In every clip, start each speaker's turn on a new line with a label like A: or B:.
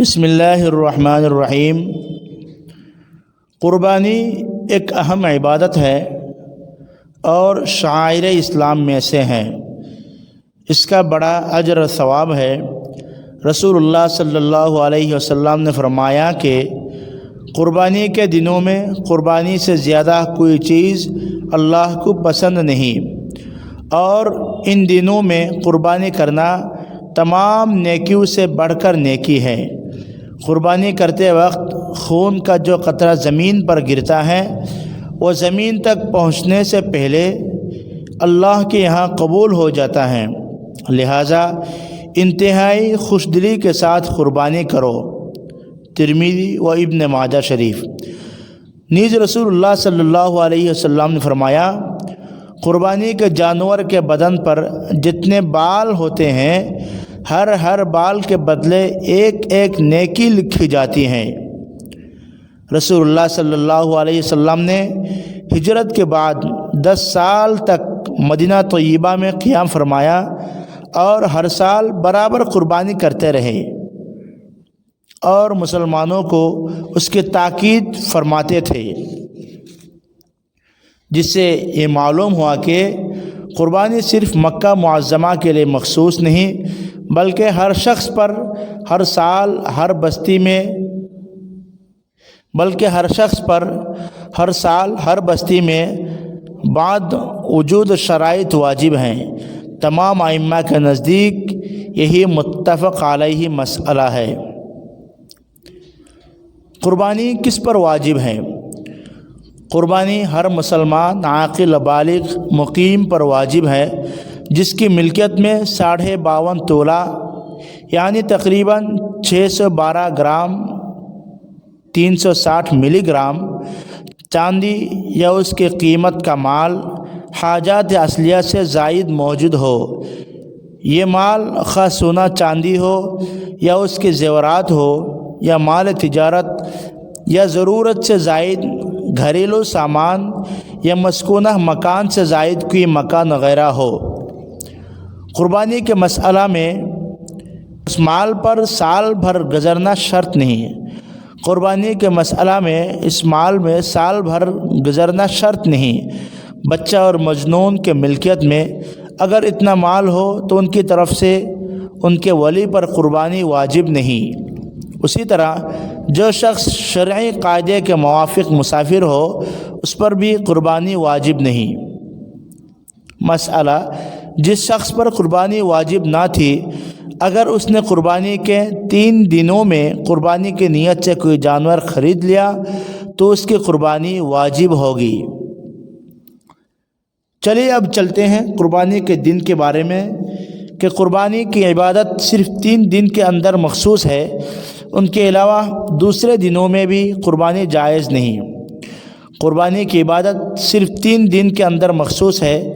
A: بسم اللہ الرحمن الرحیم۔ قربانی ایک اہم عبادت ہے اور شعائر اسلام میں سے ہیں۔ اس کا بڑا اجر و ثواب ہے۔ رسول اللہ صلی اللہ علیہ وسلم نے فرمایا کہ قربانی کے دنوں میں قربانی سے زیادہ کوئی چیز اللہ کو پسند نہیں، اور ان دنوں میں قربانی کرنا تمام نیکیوں سے بڑھ کر نیکی ہے۔ قربانی کرتے وقت خون کا جو قطرہ زمین پر گرتا ہے وہ زمین تک پہنچنے سے پہلے اللہ کے یہاں قبول ہو جاتا ہے، لہٰذا انتہائی خوش دلی کے ساتھ قربانی کرو۔ ترمذی و ابن ماجہ شریف۔ نیز رسول اللہ صلی اللہ علیہ وسلم نے فرمایا، قربانی کے جانور کے بدن پر جتنے بال ہوتے ہیں ہر بال کے بدلے ایک ایک نیکی لکھی جاتی ہیں۔ رسول اللہ صلی اللہ علیہ وسلم نے ہجرت کے بعد 10 سال تک مدینہ طیبہ میں قیام فرمایا اور ہر سال برابر قربانی کرتے رہے، اور مسلمانوں کو اس کی تاکید فرماتے تھے، جس سے یہ معلوم ہوا کہ قربانی صرف مکہ معظمہ کے لیے مخصوص نہیں، بلکہ ہر شخص پر ہر سال ہر بستی میں بعد وجود شرائط واجب ہیں۔ تمام ائمہ کے نزدیک یہی متفق علیہ مسئلہ ہے۔ قربانی کس پر واجب ہے؟ قربانی ہر مسلمان عاقل بالغ مقیم پر واجب ہے جس کی ملکیت میں 52.5 تولہ یعنی تقریباً 612 گرام 360 ملی گرام چاندی یا اس کے قیمت کا مال حاجات اصلیہ سے زائد موجود ہو۔ یہ مال خواہ سونا چاندی ہو یا اس کے زیورات ہو یا مال تجارت یا ضرورت سے زائد گھریلو سامان یا مسکونہ مکان سے زائد کوئی مکان وغیرہ ہو۔ قربانی کے مسئلہ میں اس مال پر سال بھر گزرنا شرط نہیں ہے۔ قربانی کے مسئلہ میں اس مال میں سال بھر گزرنا شرط نہیں۔ بچہ اور مجنون کے ملکیت میں اگر اتنا مال ہو تو ان کی طرف سے ان کے ولی پر قربانی واجب نہیں۔ اسی طرح جو شخص شرعی قاعدے کے موافق مسافر ہو اس پر بھی قربانی واجب نہیں۔ مسئلہ، جس شخص پر قربانی واجب نہ تھی اگر اس نے قربانی کے 3 دنوں میں قربانی کی نیت سے کوئی جانور خرید لیا تو اس کی قربانی واجب ہوگی۔ چلیے اب چلتے ہیں قربانی کے دن کے بارے میں کہ قربانی کی عبادت صرف 3 دن کے اندر مخصوص ہے، ان کے علاوہ دوسرے دنوں میں بھی قربانی جائز نہیں۔ قربانی کی عبادت صرف 3 دن کے اندر مخصوص ہے،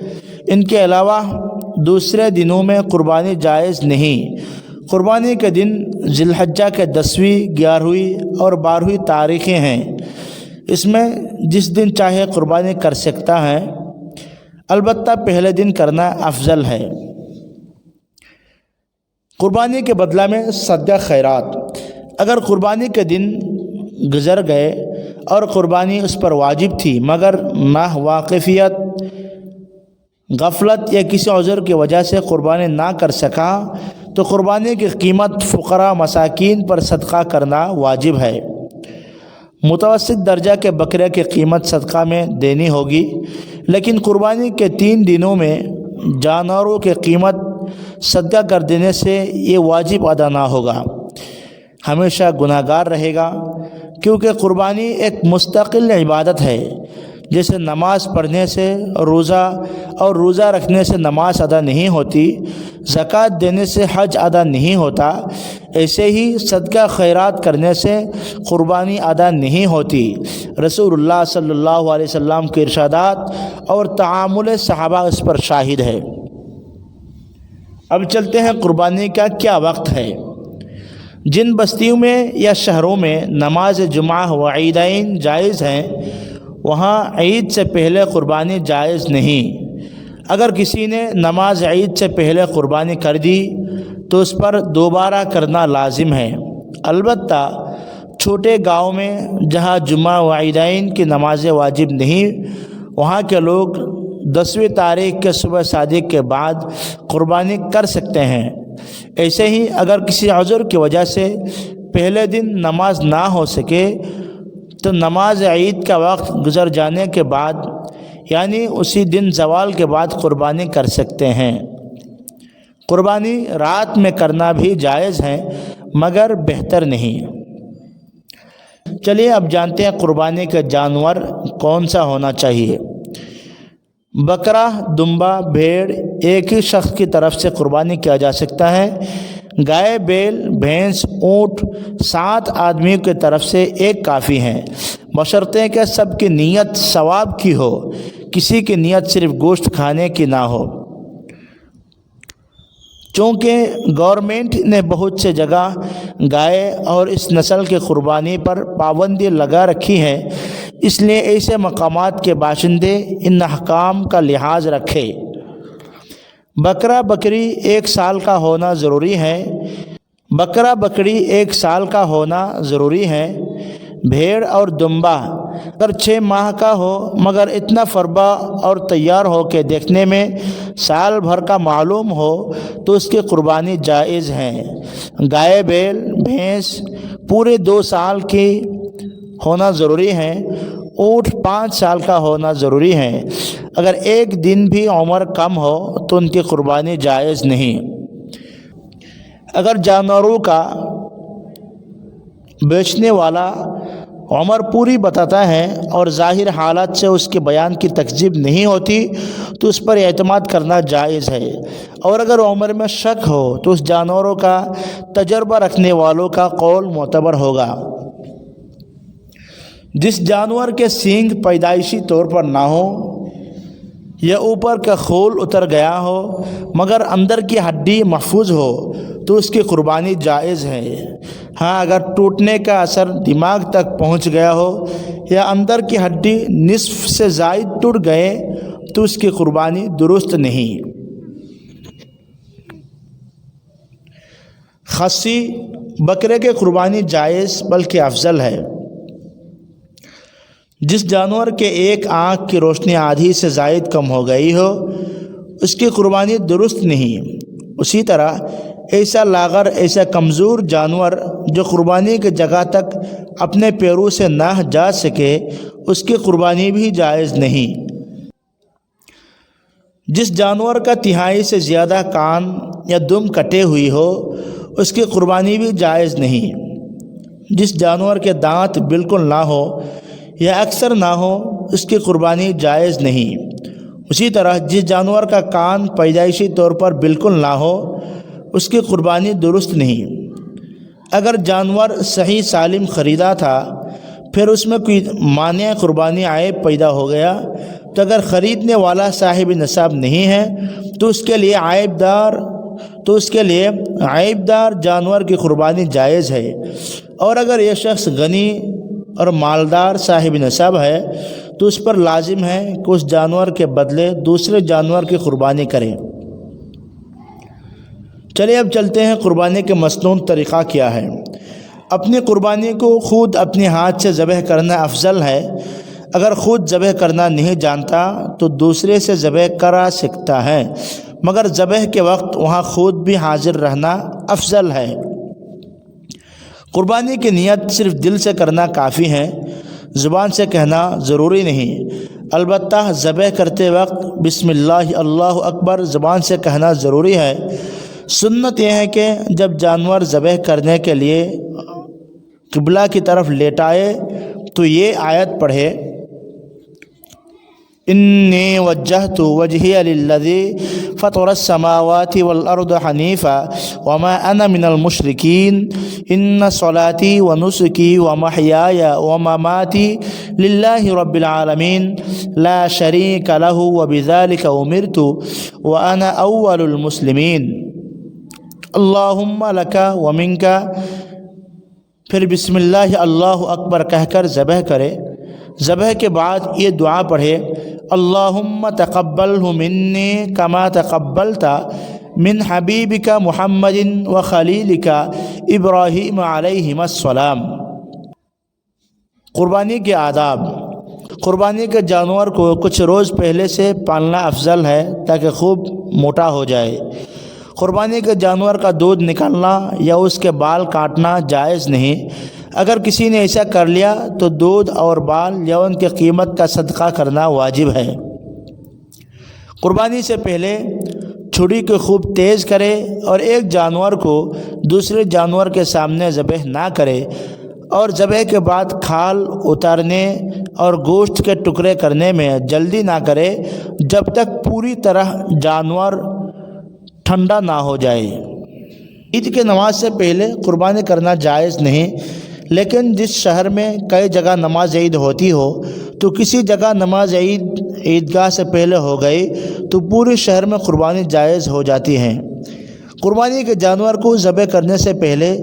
A: ان کے علاوہ دوسرے دنوں میں قربانی جائز نہیں۔ قربانی کے دن ذی الحجہ کے 10ویں، 11ویں اور 12ویں تاریخیں ہیں۔ اس میں جس دن چاہے قربانی کر سکتا ہے، البتہ پہلے دن کرنا افضل ہے۔ قربانی کے بدلہ میں صدقہ خیرات۔ اگر قربانی کے دن گزر گئے اور قربانی اس پر واجب تھی مگر ناواقفیت، غفلت یا کسی عذر کی وجہ سے قربانی نہ کر سکا تو قربانی کی قیمت فقراء مساکین پر صدقہ کرنا واجب ہے۔ متوسط درجہ کے بکرے کی قیمت صدقہ میں دینی ہوگی، لیکن قربانی کے 3 دنوں میں جانوروں کی قیمت صدقہ کر دینے سے یہ واجب ادا نہ ہوگا، ہمیشہ گناہ گار رہے گا، کیونکہ قربانی ایک مستقل عبادت ہے۔ جیسے نماز پڑھنے سے روزہ رکھنے سے نماز ادا نہیں ہوتی، زکوٰۃ دینے سے حج ادا نہیں ہوتا، ایسے ہی صدقہ خیرات کرنے سے قربانی ادا نہیں ہوتی۔ رسول اللہ صلی اللہ علیہ وسلم کے ارشادات اور تعامل صحابہ اس پر شاہد ہے۔ اب چلتے ہیں قربانی کا کیا وقت ہے۔ جن بستیوں میں یا شہروں میں نماز جمعہ و عیدین جائز ہیں وہاں عید سے پہلے قربانی جائز نہیں۔ اگر کسی نے نماز عید سے پہلے قربانی کر دی تو اس پر دوبارہ کرنا لازم ہے، البتہ چھوٹے گاؤں میں جہاں جمعہ و عیدین کی نمازیں واجب نہیں، وہاں کے لوگ 10ویں تاریخ کے صبح صادق کے بعد قربانی کر سکتے ہیں۔ ایسے ہی اگر کسی عذر کی وجہ سے پہلے دن نماز نہ ہو سکے تو نماز عید کا وقت گزر جانے کے بعد یعنی اسی دن زوال کے بعد قربانی کر سکتے ہیں۔ قربانی رات میں کرنا بھی جائز ہے مگر بہتر نہیں۔ چلیے اب جانتے ہیں قربانی کا جانور کون سا ہونا چاہیے۔ بکرا، دمبا، بھیڑ ایک ہی شخص کی طرف سے قربانی کیا جا سکتا ہے۔ گائے، بیل، بھینس، اونٹ 7 آدمیوں کی طرف سے ایک کافی ہیں، بشرطے کہ سب کی نیت ثواب کی ہو، کسی کی نیت صرف گوشت کھانے کی نہ ہو۔ چونکہ گورنمنٹ نے بہت سے جگہ گائے اور اس نسل کی قربانی پر پابندی لگا رکھی ہے، اس لیے ایسے مقامات کے باشندے ان احکام کا لحاظ رکھے۔ بکرا بکری 1 سال کا ہونا ضروری ہے۔ بکرا بکری 1 سال کا ہونا ضروری ہے۔ بھیڑ اور دمبا اگر 6 ماہ کا ہو مگر اتنا فربا اور تیار ہو کہ دیکھنے میں سال بھر کا معلوم ہو تو اس کی قربانی جائز ہے۔ گائے، بیل، بھینس پورے 2 سال کی ہونا ضروری ہے۔ اونٹ 5 سال کا ہونا ضروری ہے۔ اگر 1 دن بھی عمر کم ہو تو ان کی قربانی جائز نہیں۔ اگر جانوروں کا بیچنے والا عمر پوری بتاتا ہے اور ظاہر حالات سے اس کے بیان کی تکذیب نہیں ہوتی تو اس پر اعتماد کرنا جائز ہے، اور اگر عمر میں شک ہو تو اس جانوروں کا تجربہ رکھنے والوں کا قول معتبر ہوگا۔ جس جانور کے سینگ پیدائشی طور پر نہ ہو یا اوپر کا خول اتر گیا ہو مگر اندر کی ہڈی محفوظ ہو تو اس کی قربانی جائز ہے۔ ہاں اگر ٹوٹنے کا اثر دماغ تک پہنچ گیا ہو یا اندر کی ہڈی نصف سے زائد ٹوٹ گئے تو اس کی قربانی درست نہیں۔ خصی بکرے کی قربانی جائز بلکہ افضل ہے۔ جس جانور کے ایک آنکھ کی روشنی آدھی سے زائد کم ہو گئی ہو اس کی قربانی درست نہیں۔ اسی طرح ایسا لاغر، ایسا کمزور جانور جو قربانی کی جگہ تک اپنے پیروں سے نہ جا سکے اس کی قربانی بھی جائز نہیں۔ جس جانور کا 1/3 سے زیادہ کان یا دم کٹے ہوئی ہو اس کی قربانی بھی جائز نہیں۔ جس جانور کے دانت بالکل نہ ہو یا اکثر نہ ہو اس کی قربانی جائز نہیں۔ اسی طرح جس جانور کا کان پیدائشی طور پر بالکل نہ ہو اس کی قربانی درست نہیں۔ اگر جانور صحیح سالم خریدا تھا پھر اس میں کوئی مانع قربانی عیب پیدا ہو گیا تو اگر خریدنے والا صاحب نصاب نہیں ہے تو اس کے لیے عیبدار جانور کی قربانی جائز ہے، اور اگر یہ شخص غنی اور مالدار صاحب نصاب ہے تو اس پر لازم ہے کہ اس جانور کے بدلے دوسرے جانور کی قربانی کریں۔ چلیے اب چلتے ہیں قربانی کے مسنون طریقہ کیا ہے۔ اپنی قربانی کو خود اپنے ہاتھ سے ذبح کرنا افضل ہے۔ اگر خود ذبح کرنا نہیں جانتا تو دوسرے سے ذبح کرا سکتا ہے، مگر ذبح کے وقت وہاں خود بھی حاضر رہنا افضل ہے۔ قربانی کی نیت صرف دل سے کرنا کافی ہے، زبان سے کہنا ضروری نہیں۔ البتہ ذبح کرتے وقت بسم اللہ اللہ اکبر زبان سے کہنا ضروری ہے۔ سنت یہ ہے کہ جب جانور ذبح کرنے کے لیے قبلہ کی طرف لیٹائے تو یہ آیت پڑھے، انی وجہت وجہی للذی فطر السماوات والارض حنیفا وما انا من المشرکین ان صلاتی ونسکی ومحیای ومماتی للہ رب العالمین لا شریک لہ وبذلک امرت وانا اول المسلمین اللہم لک ومنک، پھر بسم اللہ اللہ اکبر کہہ کر ذبح کرے۔ ذبح کے بعد یہ دعا پڑھے، اللہم تقبلہ منی کما تقبلت من حبیبک محمد و خلیلک ابراہیم علیہم السلام۔ قربانی کے آداب۔ قربانی کے جانور کو کچھ روز پہلے سے پالنا افضل ہے تاکہ خوب موٹا ہو جائے۔ قربانی کے جانور کا دودھ نکالنا یا اس کے بال کاٹنا جائز نہیں۔ اگر کسی نے ایسا کر لیا تو دودھ اور بال یا ان کی قیمت کا صدقہ کرنا واجب ہے۔ قربانی سے پہلے چھری کو خوب تیز کرے اور ایک جانور کو دوسرے جانور کے سامنے ذبح نہ کرے، اور ذبح کے بعد کھال اتارنے اور گوشت کے ٹکڑے کرنے میں جلدی نہ کرے جب تک پوری طرح جانور ٹھنڈا نہ ہو جائے۔ عید کی نماز سے پہلے قربانی کرنا جائز نہیں، لیکن جس شہر میں کئی جگہ نماز عید ہوتی ہو تو کسی جگہ نماز عید عیدگاہ سے پہلے ہو گئی تو پورے شہر میں قربانی جائز ہو جاتی ہے۔ قربانی کے جانور کو ذبح کرنے سے پہلے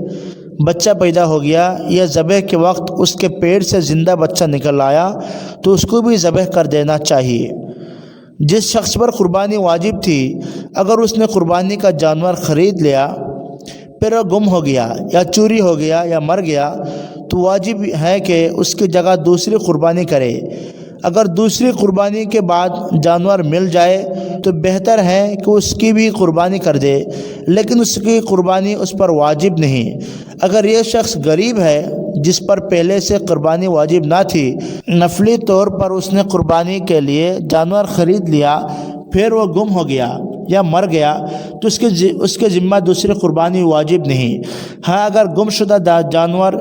A: بچہ پیدا ہو گیا یا ذبح کے وقت اس کے پیٹ سے زندہ بچہ نکل آیا تو اس کو بھی ذبح کر دینا چاہیے۔ جس شخص پر قربانی واجب تھی اگر اس نے قربانی کا جانور خرید لیا پھر وہ گم ہو گیا یا چوری ہو گیا یا مر گیا تو واجب ہے کہ اس کی جگہ دوسری قربانی کرے۔ اگر دوسری قربانی کے بعد جانور مل جائے تو بہتر ہے کہ اس کی بھی قربانی کر دے، لیکن اس کی قربانی اس پر واجب نہیں۔ اگر یہ شخص غریب ہے جس پر پہلے سے قربانی واجب نہ تھی، نفلی طور پر اس نے قربانی کے لیے جانور خرید لیا پھر وہ گم ہو گیا یا مر گیا تو اس کے ذمہ دوسری قربانی واجب نہیں۔ ہاں اگر گم شدہ جانور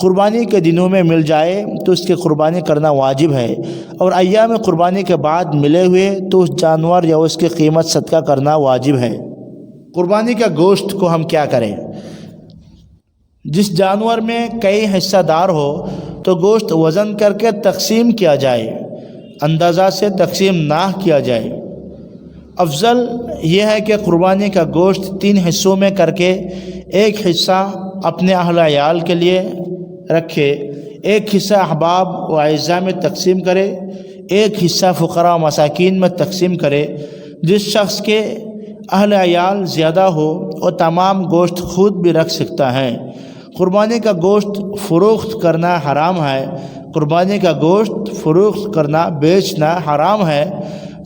A: قربانی کے دنوں میں مل جائے تو اس کی قربانی کرنا واجب ہے، اور ایام قربانی کے بعد ملے ہوئے تو اس جانور یا اس کی قیمت صدقہ کرنا واجب ہے۔ قربانی کا گوشت کو ہم کیا کریں؟ جس جانور میں کئی حصہ دار ہو تو گوشت وزن کر کے تقسیم کیا جائے، اندازہ سے تقسیم نہ کیا جائے۔ افضل یہ ہے کہ قربانی کا گوشت 3 حصوں میں کر کے ایک حصہ اپنے اہل عیال کے لیے رکھے، ایک حصہ احباب و اعزاء میں تقسیم کرے، ایک حصہ فقراء و مساکین میں تقسیم کرے۔ جس شخص کے اہل عیال زیادہ ہو وہ تمام گوشت خود بھی رکھ سکتا ہے۔ قربانی کا گوشت فروخت کرنا حرام ہے۔ قربانی کا گوشت فروخت کرنا بیچنا حرام ہے۔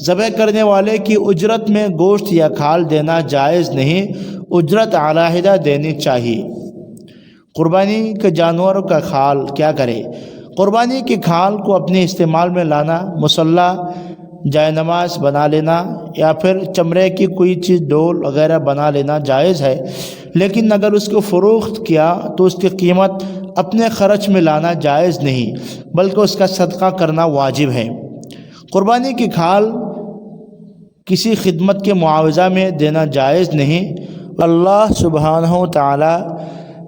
A: ذبح کرنے والے کی اجرت میں گوشت یا کھال دینا جائز نہیں، اجرت علیحدہ دینی چاہیے۔ قربانی کے جانوروں کا کھال کیا کرے؟ قربانی کی کھال کو اپنے استعمال میں لانا، مصلی، جائے نماز بنا لینا یا پھر چمڑے کی کوئی چیز ڈول وغیرہ بنا لینا جائز ہے، لیکن اگر اس کو فروخت کیا تو اس کی قیمت اپنے خرچ میں لانا جائز نہیں، بلکہ اس کا صدقہ کرنا واجب ہے۔ قربانی کی کھال کسی خدمت کے معاوضہ میں دینا جائز نہیں۔ اللہ سبحانہ و تعالی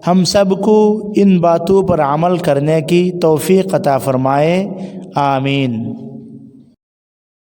A: ہم سب کو ان باتوں پر عمل کرنے کی توفیق عطا فرمائے، آمین۔